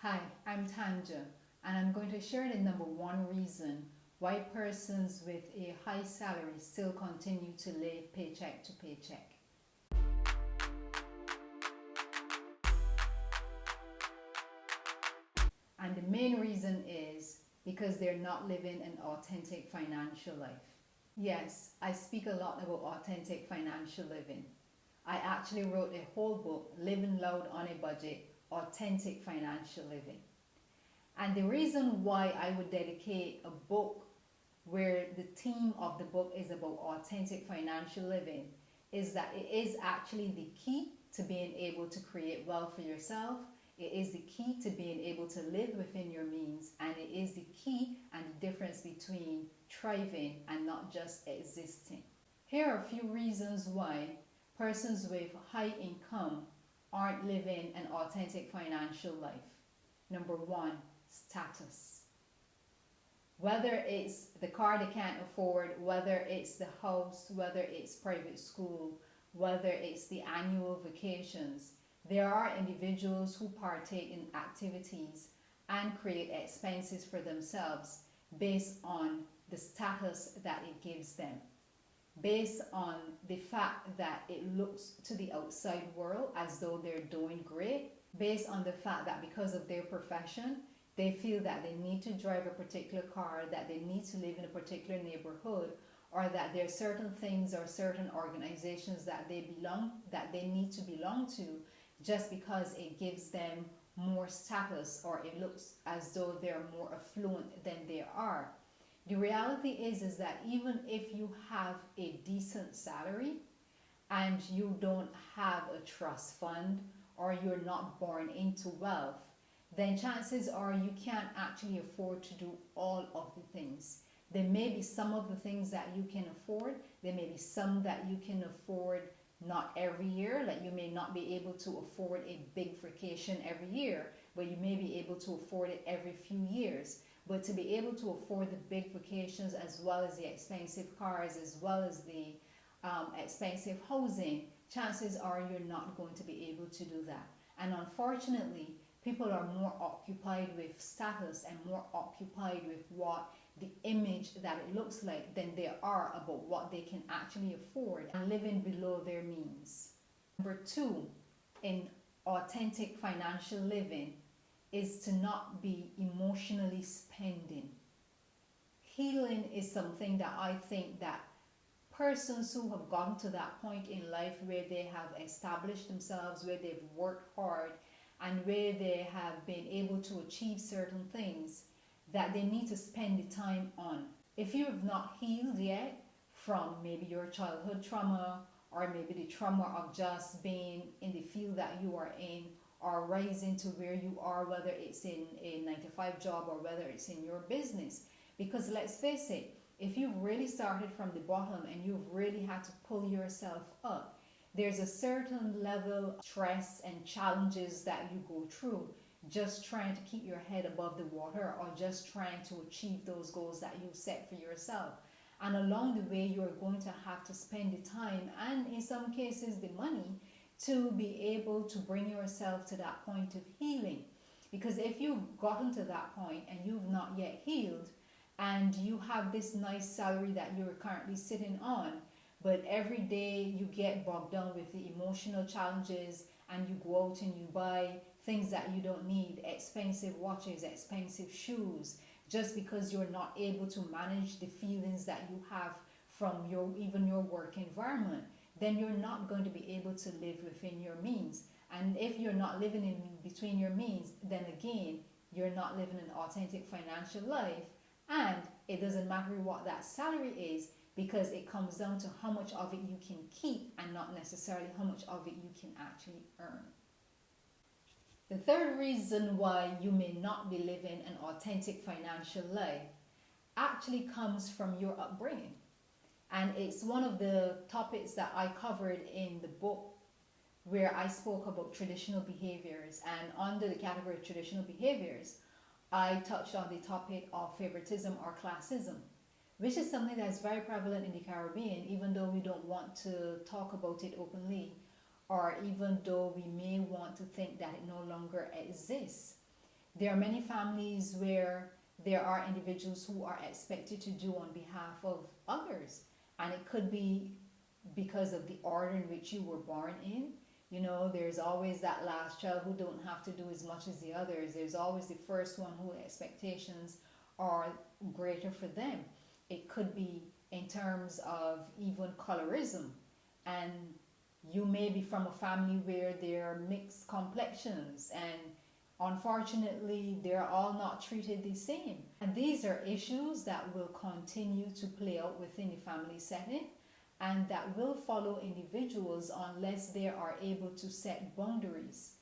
Hi, I'm Tanja, and I'm going to share the number one reason why persons with a high salary still continue to live paycheck to paycheck. And the main reason is because they're not living an authentic financial life. Yes, I speak a lot about authentic financial living. I actually wrote a whole book, Living Loud on a Budget, Authentic Financial Living. And the reason why I would dedicate a book where the theme of the book is about authentic financial living is that it is actually the key to being able to create wealth for yourself. It is the key to being able to live within your means, and it is the key and the difference between thriving and not just existing. Here are a few reasons why persons with high income aren't living an authentic financial life. Number one, status. Whether it's the car they can't afford, whether it's the house, whether it's private school, whether it's the annual vacations, there are individuals who partake in activities and create expenses for themselves based on the status that it gives them, based on the fact that it looks to the outside world as though they're doing great, based on the fact that because of their profession, they feel that they need to drive a particular car, that they need to live in a particular neighborhood, or that there are certain things or certain organizations that they need to belong to just because it gives them more status or it looks as though they're more affluent than they are. The reality is that even if you have a decent salary and you don't have a trust fund or you're not born into wealth, then chances are you can't actually afford to do all of the things. There may be some of the things that you can afford. There may be some that you can afford not every year. Like you may not be able to afford a big vacation every year, but you may be able to afford it every few years. But to be able to afford the big vacations as well as the expensive cars, as well as the expensive housing, chances are you're not going to be able to do that. And unfortunately, people are more occupied with status and more occupied with what the image that it looks like than they are about what they can actually afford and living below their means. Number two, in authentic financial living is to not be emotionally spending. Healing is something that I think that persons who have gotten to that point in life where they have established themselves, where they've worked hard, and where they have been able to achieve certain things that they need to spend the time on. If you have not healed yet from maybe your childhood trauma or maybe the trauma of just being in the field that you are in or rising to where you are, whether it's in a 9-to-5 job or whether it's in your business. Because let's face it, if you've really started from the bottom and you've really had to pull yourself up, there's a certain level of stress and challenges that you go through just trying to keep your head above the water or just trying to achieve those goals that you set for yourself. And along the way, you're going to have to spend the time and in some cases the money to be able to bring yourself to that point of healing. Because if you've gotten to that point and you've not yet healed and you have this nice salary that you're currently sitting on, but every day you get bogged down with the emotional challenges and you go out and you buy things that you don't need, expensive watches, expensive shoes, just because you're not able to manage the feelings that you have from your work environment, then you're not going to be able to live within your means. And if you're not living in between your means, then again, you're not living an authentic financial life. And it doesn't matter what that salary is, because it comes down to how much of it you can keep and not necessarily how much of it you can actually earn. The third reason why you may not be living an authentic financial life actually comes from your upbringing. And it's one of the topics that I covered in the book where I spoke about traditional behaviors. And under the category of traditional behaviors, I touched on the topic of favoritism or classism, which is something that's very prevalent in the Caribbean, even though we don't want to talk about it openly, or even though we may want to think that it no longer exists. There are many families where there are individuals who are expected to do on behalf of others, and it could be because of the order in which you were born in. You know, there's always that last child who don't have to do as much as the others. There's always the first one who expectations are greater for them. It could be in terms of even colorism, and you may be from a family where there are mixed complexions, and unfortunately they're all not treated the same. And these are issues that will continue to play out within the family setting, and that will follow individuals unless they are able to set boundaries.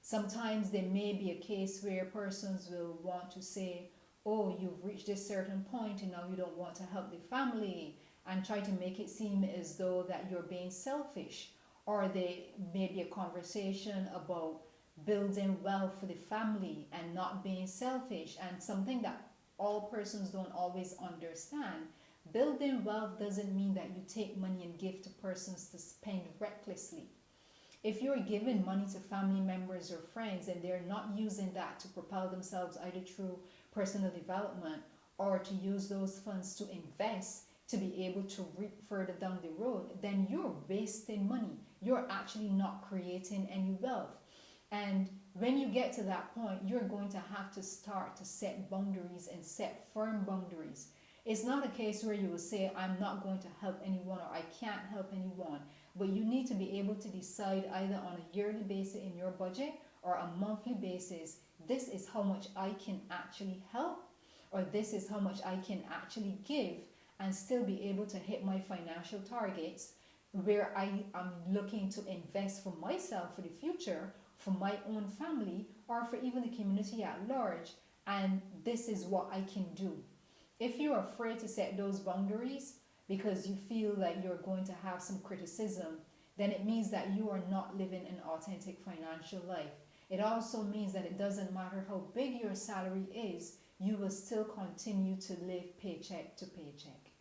Sometimes there may be a case where persons will want to say, oh, you've reached this certain point and now you don't want to help the family, and try to make it seem as though that you're being selfish. Or there may be a conversation about building wealth for the family and not being selfish, and something that all persons don't always understand. Building wealth doesn't mean that you take money and give to persons to spend recklessly. If you're giving money to family members or friends and they're not using that to propel themselves either through personal development or to use those funds to invest to be able to reap further down the road, then you're wasting money. You're actually not creating any wealth. And when you get to that point, you're going to have to start to set boundaries and set firm boundaries. It's not a case where you will say, I'm not going to help anyone or I can't help anyone. But you need to be able to decide either on a yearly basis in your budget or a monthly basis, this is how much I can actually help, or this is how much I can actually give, and still be able to hit my financial targets where I am looking to invest for myself for the future, for my own family, or for even the community at large. And this is what I can do. If you're afraid to set those boundaries because you feel like you're going to have some criticism, then it means that you are not living an authentic financial life. It also means that it doesn't matter how big your salary is, you will still continue to live paycheck to paycheck.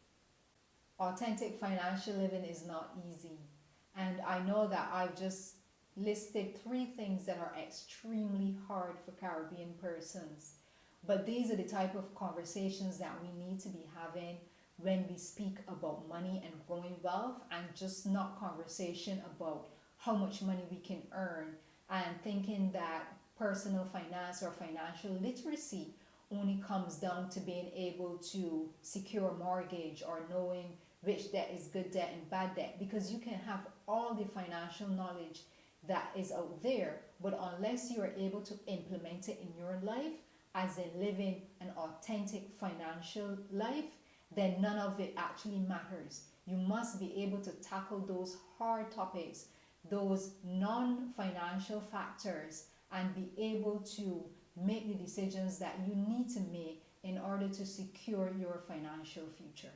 Authentic financial living is not easy. And I know that I've just listed 3 things that are extremely hard for Caribbean persons. But these are the type of conversations that we need to be having when we speak about money and growing wealth, and just not conversation about how much money we can earn and thinking that personal finance or financial literacy only comes down to being able to secure a mortgage or knowing which debt is good debt and bad debt, because you can have all the financial knowledge that is out there, but unless you are able to implement it in your life, as in living an authentic financial life, then none of it actually matters. You must be able to tackle those hard topics, those non-financial factors, and be able to make the decisions that you need to make in order to secure your financial future.